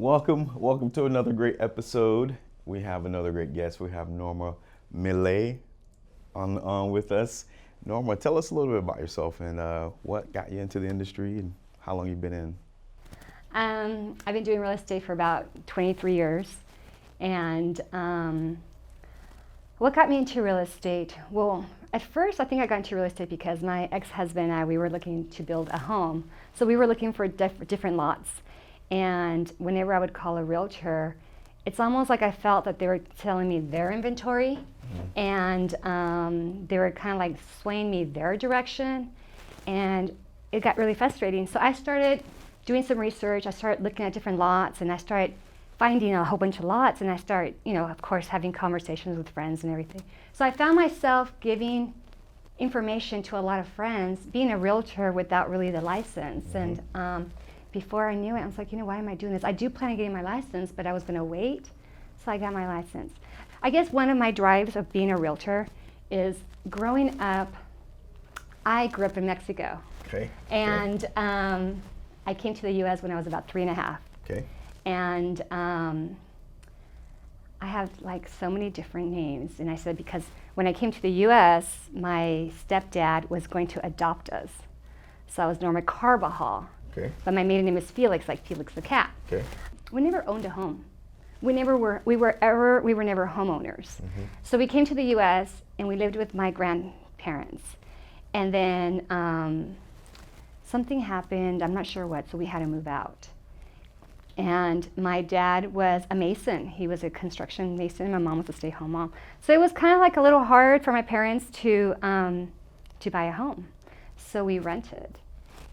Welcome to another great episode. We have another great guest. We have Norma Millett on with us. Norma, tell us a little bit about yourself and what got you into the industry and how long you've been in. I've been doing real estate for about 23 years. And what got me into real estate? Well, at first I think I got into real estate because my ex-husband and I, we were looking to build a home. So we were looking for different lots. And whenever I would call a realtor, it's almost like I felt that they were telling me their inventory, and they were kind of like swaying me their direction, and it got really frustrating. So I started doing some research. I started looking at different lots, and I started finding a whole bunch of lots, and I started, of course, having conversations with friends and everything. So I found myself giving information to a lot of friends, being a realtor without really the license. And before I knew it, I was like, why am I doing this? I do plan on getting my license, but I was going to wait, so I got my license. I guess one of my drives of being a realtor is growing up. I grew up in Mexico. Okay. And I came to the U.S. when I was about 3.5. Okay. And I have like so many different names. And I said, because when I came to the U.S., my stepdad was going to adopt us. So I was Norma Carvajal. Okay. But my maiden name is Felix, like Felix the cat. Okay. We never owned a home. We were never homeowners. So we came to the U.S. and we lived with my grandparents. And then something happened, I'm not sure what, so we had to move out. And my dad was a mason. He was a construction mason, and my mom was a stay-home mom. So it was kind of like a little hard for my parents to buy a home. So we rented.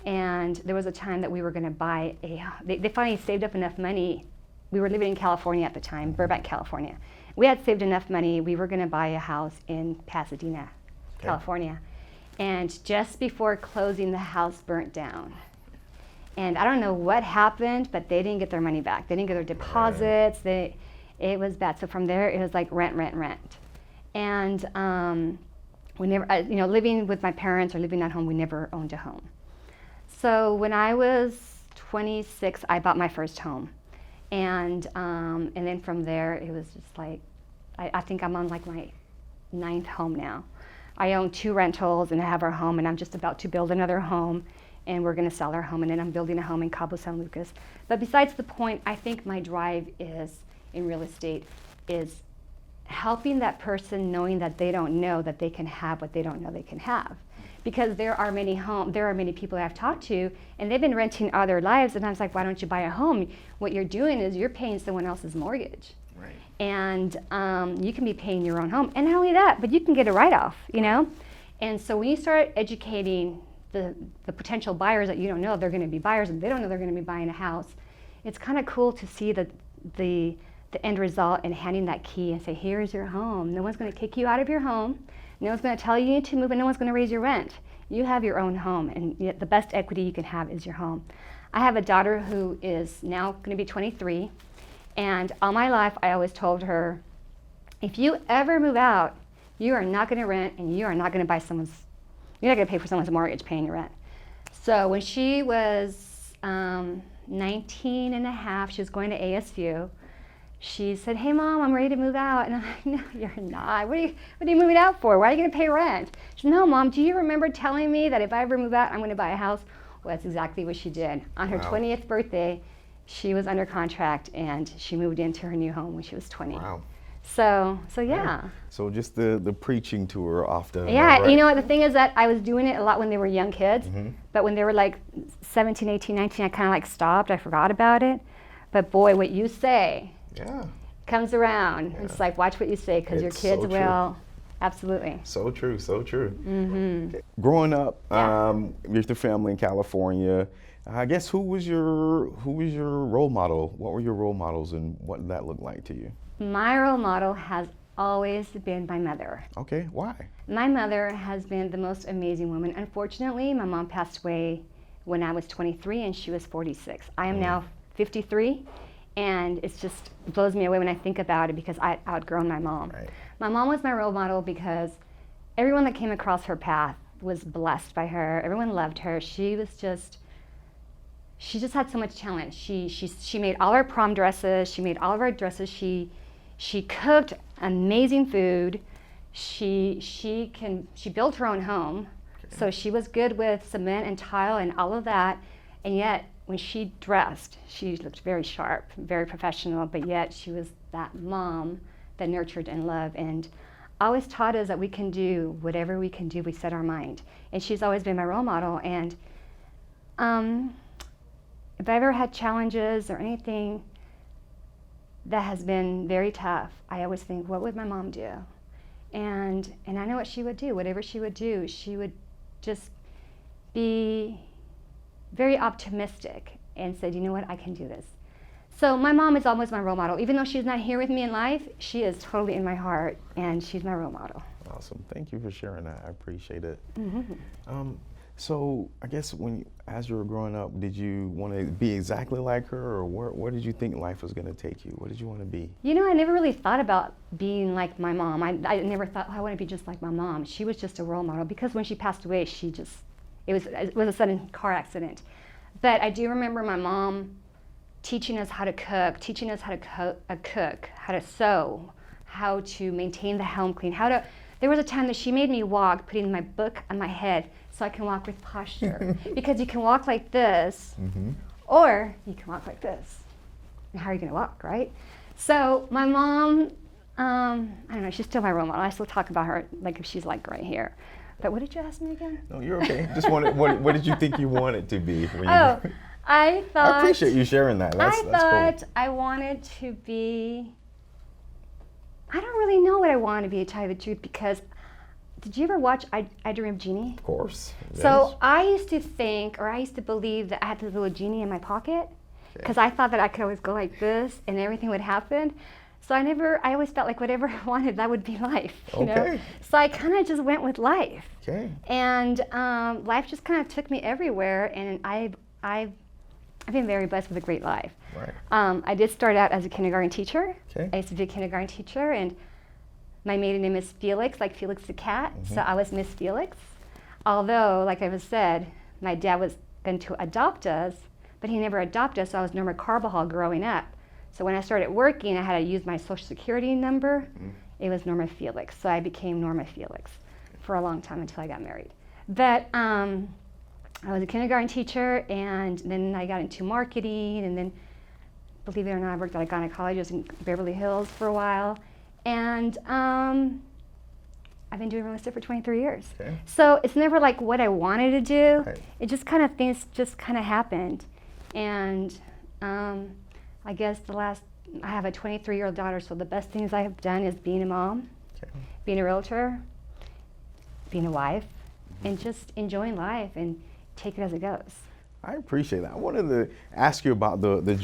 And there was a time that we were going to buy they finally saved up enough money. We were living in California at the time, Burbank, California. We had saved enough money. We were going to buy a house in Pasadena, California. And just before closing, the house burnt down. And I don't know what happened, but they didn't get their money back. They didn't get their deposits. It was bad. So from there, it was like rent. And we never, living with my parents or living at home, we never owned a home. So when I was 26, I bought my first home. And then from there, it was just like, I think I'm on like my 9th home now. I own 2 rentals and I have our home, and I'm just about to build another home, and we're going to sell our home, and then I'm building a home in Cabo San Lucas. But besides the point, I think my drive is in real estate is helping that person knowing that they don't know that they can have what they don't know they can have. Because there are many people I've talked to, and they've been renting all their lives, and I was like, why don't you buy a home? What you're doing is you're paying someone else's mortgage. Right. And you can be paying your own home. And not only that, but you can get a write-off, And so when you start educating the potential buyers that you don't know they're going to be buyers, and they don't know they're going to be buying a house, it's kind of cool to see the end result and handing that key and say, here's your home. No one's going to kick you out of your home. No one's going to tell you need to move, and no one's going to raise your rent. You have your own home, and the best equity you can have is your home. I have a daughter who is now going to be 23, and all my life I always told her, if you ever move out, you are not going to rent, and you are not going to you're not going to pay for someone's mortgage paying your rent. So when she was 19 and a half, she was going to ASU. She said, hey, Mom, I'm ready to move out. And I'm like, no, you're not. What are you moving out for? Why are you going to pay rent? She said, no, Mom, do you remember telling me that if I ever move out, I'm going to buy a house? Well, that's exactly what she did. On her 20th birthday, she was under contract, and she moved into her new home when she was 20. Wow. So yeah. So just the preaching to her often. Yeah, right? The thing is that I was doing it a lot when they were young kids, but when they were like 17, 18, 19, I kind of like stopped. I forgot about it. But boy, what you say comes around. Yeah. It's like, watch what you say, because your kids will. Absolutely. So true. Okay. Growing up with your family in California, I guess who was your role model? What were your role models, and what did that look like to you? My role model has always been my mother. Okay, why? My mother has been the most amazing woman. Unfortunately, my mom passed away when I was 23 and she was 46. I am now 53, and it just blows me away when I think about it, because I outgrown my mom. Right. My mom was my role model because everyone that came across her path was blessed by her. Everyone loved her. She was just she just had so much talent. She made all our prom dresses. She made all of our dresses. She cooked amazing food. She built her own home. Okay. So she was good with cement and tile and all of that. And yet when she dressed, she looked very sharp, very professional, but yet she was that mom that nurtured and loved, and always taught us that we can do whatever we can do, we set our mind. And she's always been my role model. And if I ever had challenges or anything that has been very tough, I always think, what would my mom do? And I know what she would do. Whatever she would do, she would just be very optimistic and said, you know what, I can do this. So my mom is almost my role model. Even though she's not here with me in life, she is totally in my heart, and she's my role model. Awesome. Thank you for sharing that. I appreciate it. Mm-hmm. So I guess as you were growing up, did you want to be exactly like her, or where did you think life was going to take you? What did you want to be? You know, I never really thought about being like my mom. I never thought, I want to be just like my mom. She was just a role model, because when she passed away, it was a sudden car accident. But I do remember my mom teaching us how to cook, teaching us how to cook, how to sew, how to maintain the home clean, there was a time that she made me walk, putting my book on my head so I can walk with posture. Because you can walk like this, or you can walk like this. And how are you going to walk, right? So my mom, I don't know, she's still my role model. I still talk about her like if she's like right here. But what did you ask me again? No, you're okay. Just what did you think you wanted to be? I thought... I appreciate you sharing that. That's cool. I wanted to be... I don't really know what I wanted to be, to tell you the truth, because did you ever watch I Dream of Genie? Of course. Yes. So I used to believe that I had this little genie in my pocket, because I thought that I could always go like this and everything would happen. So I always felt like whatever I wanted, that would be life, you know? So I kind of just went with life. Okay. And life just kind of took me everywhere, and I've been very blessed with a great life. Right. I did start out as a kindergarten teacher. Okay. I used to be a kindergarten teacher, and my maiden name is Felix, like Felix the cat. So I was Miss Felix. Although, like I was said, my dad was going to adopt us, but he never adopted us, so I was Norma Carbajal growing up. So when I started working, I had to use my social security number. It was Norma Felix, so I became Norma Felix for a long time until I got married. But I was a kindergarten teacher, and then I got into marketing, and then, believe it or not, I worked at a gynecologist in Beverly Hills for a while, and I've been doing real estate for 23 years. Okay. So it's never like what I wanted to do. Right. It just things just kind of happened, and I guess I have a 23-year-old daughter, so the best things I have done is being a mom, being a realtor, being a wife, and just enjoying life and take it as it goes. I appreciate that. I wanted to ask you about the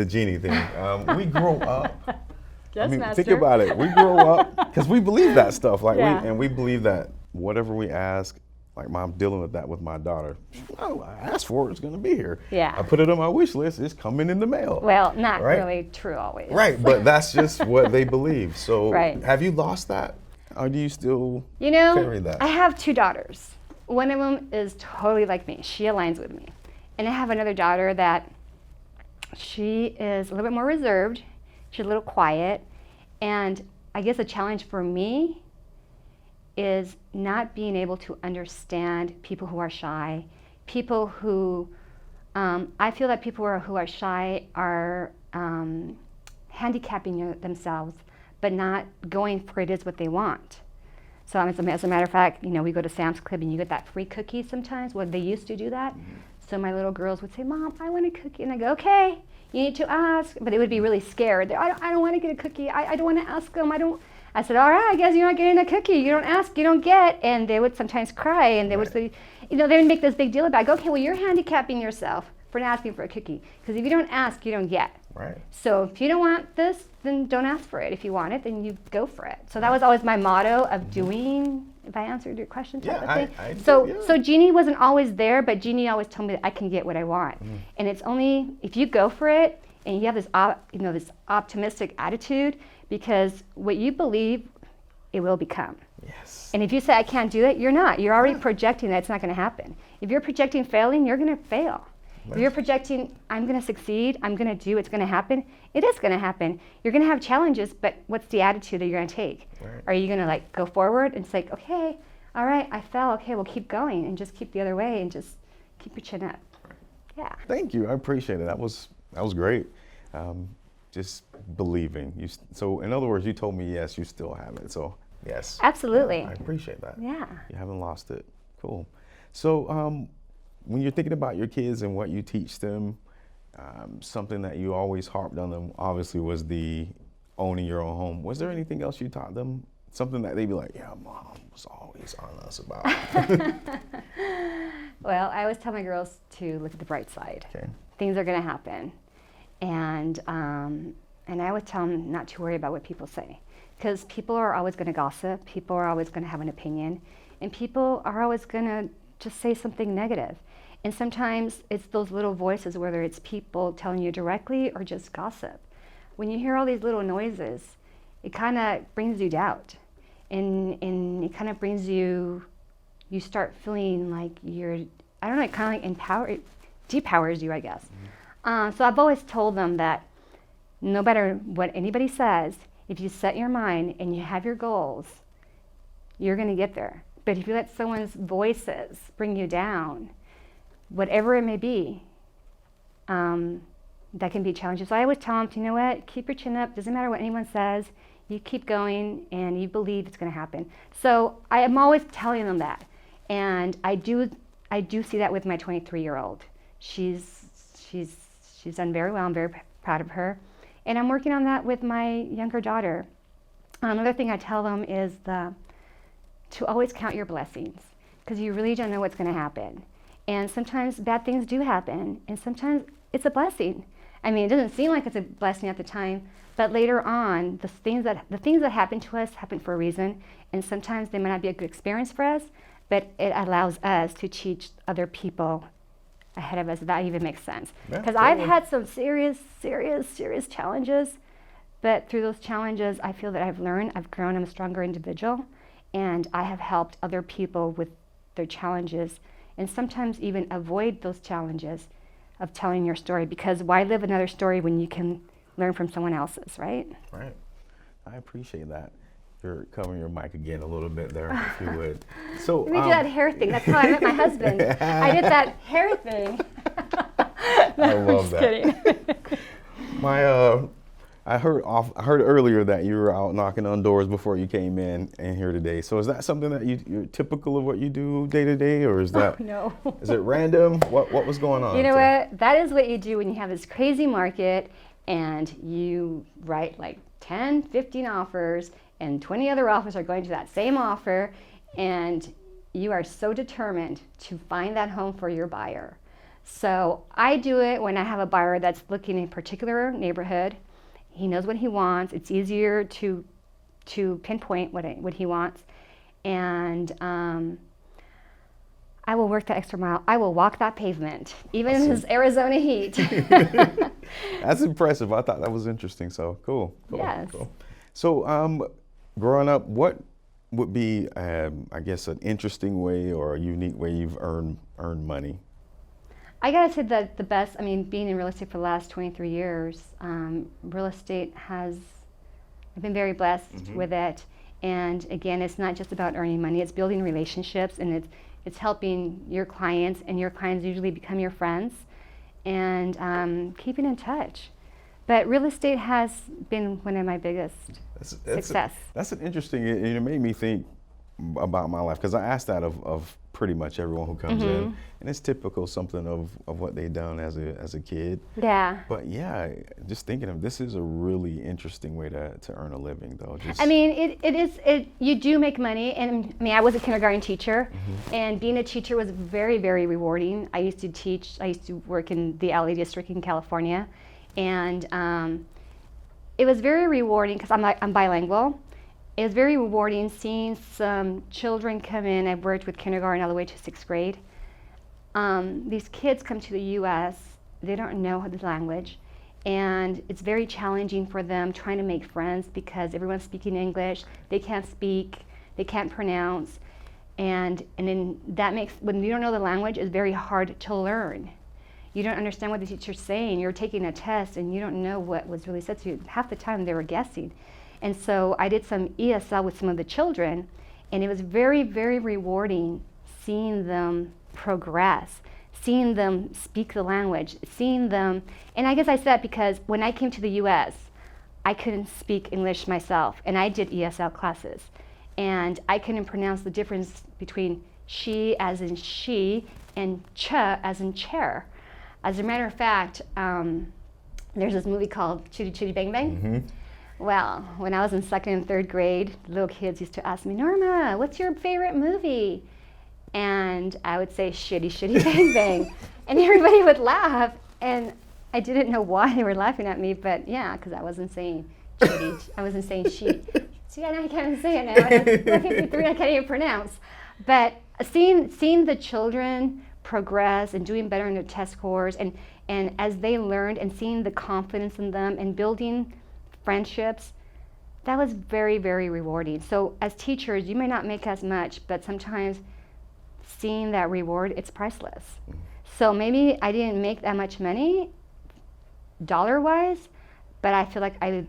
genie thing. We grow up. Yes, Master. Think about it. We grow up because we believe that stuff. Yeah. We believe that whatever we ask, like I'm dealing with that with my daughter. Oh, I asked for it, it's going to be here. Yeah. I put it on my wish list, it's coming in the mail. Well, not really true always. Right, but that's just what they believe. So Right. Have you lost that? Or do you still carry that? I have two daughters. One of them is totally like me. She aligns with me. And I have another daughter that she is a little bit more reserved. She's a little quiet. And I guess a challenge for me is not being able to understand people who are shy, people who, I feel that people who are shy are handicapping themselves, but not going for it is what they want. So as a matter of fact, we go to Sam's Club and you get that free cookie sometimes. Well, they used to do that. So my little girls would say, Mom, I want a cookie. And I go, okay, you need to ask. But they would be really scared. I don't want to get a cookie. I don't want to ask them. I said, all right, I guess you're not getting a cookie. You don't ask, you don't get. And they would sometimes cry, and they would say, they would make this big deal about it. Okay, well, you're handicapping yourself for not asking for a cookie. Because if you don't ask, you don't get. Right. So if you don't want this, then don't ask for it. If you want it, then you go for it. So that was always my motto of doing, if I answered your question type of thing. So Genie wasn't always there, but Genie always told me that I can get what I want. And it's only if you go for it and you have this, this optimistic attitude, because what you believe, it will become. Yes. And if you say, I can't do it, you're not. You're already projecting that it's not going to happen. If you're projecting failing, you're going to fail. If you're projecting, I'm going to succeed, I'm going to do, it's going to happen, it is going to happen. You're going to have challenges, but what's the attitude that you're going to take? Right. Are you going to like go forward and say, okay, all right, I fell, okay, we'll keep going and just keep the other way and just keep your chin up. Right. Yeah. Thank you. I appreciate it. That was great. Just believing. So in other words, you told me yes, you still have it. So yes. Absolutely. I appreciate that. Yeah. You haven't lost it. Cool. So when you're thinking about your kids and what you teach them, something that you always harped on them obviously was the owning your own home. Was there anything else you taught them? Something that they'd be like, yeah, Mom was always on us about. Well, I always tell my girls to look at the bright side. Okay. Things are going to happen. And I would tell them not to worry about what people say. Because people are always going to gossip. People are always going to have an opinion. And people are always going to just say something negative. And sometimes it's those little voices, whether it's people telling you directly or just gossip. When you hear all these little noises, it kind of brings you doubt. And it kind of brings you start feeling like you're, I don't know, it kind of like it depowers you, I guess. Mm-hmm. So I've always told them that no matter what anybody says, if you set your mind and you have your goals, you're going to get there. But if you let someone's voices bring you down, whatever it may be, that can be challenging. So I always tell them, you know what, keep your chin up. Doesn't matter what anyone says. You keep going and you believe it's going to happen. So I am always telling them that. And I do see that with my 23-year-old. She's done very well. I'm very proud of her. And I'm working on that with my younger daughter. Another thing I tell them is to always count your blessings, because you really don't know what's going to happen. And sometimes bad things do happen, and sometimes it's a blessing. I mean, it doesn't seem like it's a blessing at the time, but later on, the things that happen to us happen for a reason, and sometimes they might not be a good experience for us, but it allows us to teach other people ahead of us, if that even makes sense. Because I've had some serious challenges, but through those challenges, I feel that I've learned, I've grown, I'm a stronger individual, and I have helped other people with their challenges, and sometimes even avoid those challenges of telling your story, because why live another story when you can learn from someone else's, right? Right. I appreciate that. You're covering your mic again a little bit there, if you would. So let me do that hair thing. That's how I met my husband. I did that hair thing. I love that. Kidding. I heard earlier that you were out knocking on doors before you came in here today. So is that something that you're typical of what you do day to day, or is that no? Is it random? What was going on? You know what? That is what you do when you have this crazy market and you write like 10, 15 offers, and 20 other offers are going to that same offer, and you are so determined to find that home for your buyer. So I do it when I have a buyer that's looking in a particular neighborhood. He knows what he wants. It's easier to pinpoint what he wants, and I will work that extra mile. I will walk that pavement, even in this Arizona heat. That's impressive. I thought that was interesting. So cool. Yes. Cool. So growing up, what would be, I guess, an interesting way or a unique way you've earned money? I gotta say that the best, I mean, being in real estate for the last 23 years, real estate I've been very blessed with it. And again, it's not just about earning money, it's building relationships, and it's helping your clients, and your clients usually become your friends, and keeping in touch. But real estate has been one of my biggest success. That's an interesting, it made me think about my life, because I asked that of pretty much everyone who comes in, and it's typical something of what they've done as a kid. Yeah. But yeah, just thinking of this is a really interesting way to earn a living, though. I mean, you do make money, and I mean, I was a kindergarten teacher, and being a teacher was very, very rewarding. I used to work in the LA district in California, and it was very rewarding because I'm bilingual. It was very rewarding seeing some children come in. I've worked with kindergarten all the way to 6th grade. These kids come to the U.S., they don't know the language, and it's very challenging for them trying to make friends because everyone's speaking English, they can't speak, they can't pronounce, and then that makes, when you don't know the language, it's very hard to learn. You don't understand what the teacher's saying. You're taking a test and you don't know what was really said to you. Half the time they were guessing. And so I did some ESL with some of the children, and it was very, very rewarding seeing them progress, seeing them speak the language, seeing them, and I guess I said that because when I came to the US, I couldn't speak English myself, and I did ESL classes. And I couldn't pronounce the difference between she as in she and cha as in chair. As a matter of fact, there's this movie called Chitty Chitty Bang Bang. Mm-hmm. Well, when I was in 2nd and 3rd grade, little kids used to ask me, Norma, what's your favorite movie? And I would say Shitty Shitty Bang Bang. And everybody would laugh. And I didn't know why they were laughing at me, but yeah, because I wasn't saying chitty, I wasn't saying she. See, I can't even say it now. I'm 53, I can't even pronounce. But seeing the children progress and doing better in their test scores, and as they learned, and seeing the confidence in them and building friendships, that was very, very rewarding. So as teachers, you may not make as much, but sometimes seeing that reward, it's priceless. So maybe I didn't make that much money dollar-wise, but I feel like I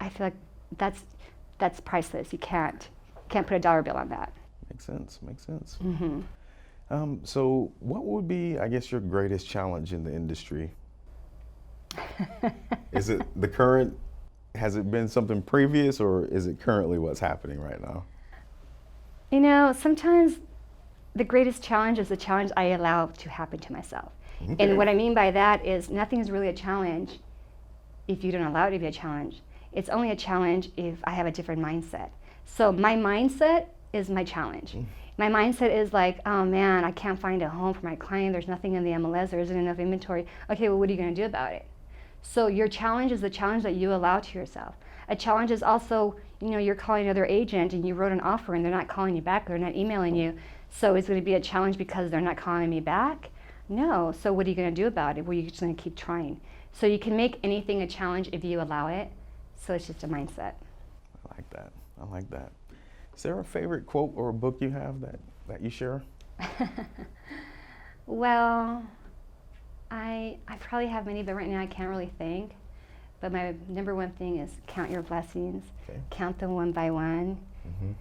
feel like that's priceless. You can't put a dollar bill on that. Makes sense. Mm-hmm. So what would be, I guess, your greatest challenge in the industry? Is it the current, has it been something previous, or is it currently what's happening right now? You know, sometimes the greatest challenge is the challenge I allow to happen to myself. Okay. And what I mean by that is nothing is really a challenge if you don't allow it to be a challenge. It's only a challenge if I have a different mindset. So my mindset is my challenge. My mindset is like, oh man, I can't find a home for my client. There's nothing in the MLS. There isn't enough inventory. Okay, well, what are you going to do about it? So your challenge is the challenge that you allow to yourself. A challenge is also, you know, you're calling another agent and you wrote an offer and they're not calling you back, they're not emailing you. So is it going to be a challenge because they're not calling me back? No. So what are you going to do about it? Well, you're just going to keep trying. So you can make anything a challenge if you allow it. So it's just a mindset. I like that. Is there a favorite quote or a book you have that you share? Well, I probably have many, but right now I can't really think. But my number one thing is count your blessings. Okay. Count them one by one. Mm-hmm.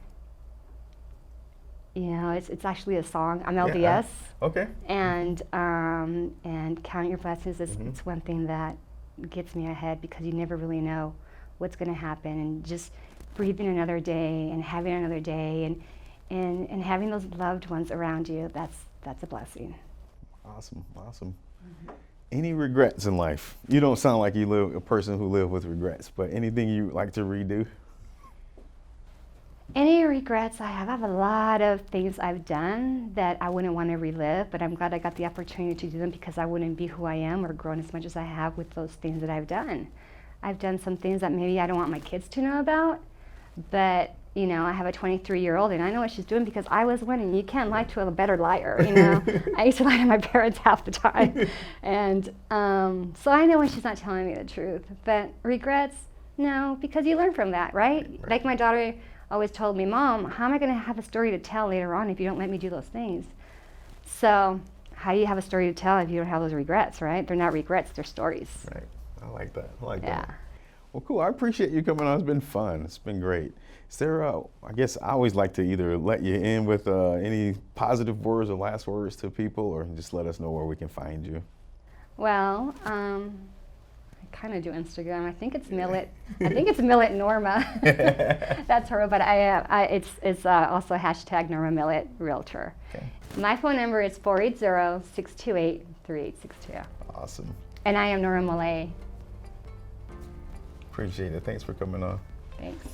You know, it's actually a song. I'm LDS. Yeah. Okay. And count your blessings is it's one thing that gets me ahead, because you never really know what's going to happen, and just breathing another day and having another day and having those loved ones around you, that's a blessing. Awesome. Any regrets in life? You don't sound like you live a person who lives with regrets, but anything you like to redo? Any regrets I have a lot of things I've done that I wouldn't want to relive, but I'm glad I got the opportunity to do them, because I wouldn't be who I am or grown as much as I have with those things that I've done. I've done some things that maybe I don't want my kids to know about, but you know, I have a 23-year-old and I know what she's doing because I was one, and you can't lie to a better liar, you know. I used to lie to my parents half the time. And so I know when she's not telling me the truth. But regrets, no, because you learn from that, right? Like my daughter always told me, Mom, how am I going to have a story to tell later on if you don't let me do those things? So how do you have a story to tell if you don't have those regrets, right? They're not regrets, they're stories. Right. I like that. Yeah. Well, cool. I appreciate you coming on. It's been fun. It's been great. Is there, I guess I always like to either let you in with any positive words or last words to people, or just let us know where we can find you. Well, I kind of do Instagram. I think it's Millett. I think it's Millett Norma. That's her, but it's also hashtag Norma Millett Realtor. Okay. My phone number is 480-628-3862. Awesome. And I am Norma Millett. Appreciate it. Thanks for coming on. Thanks.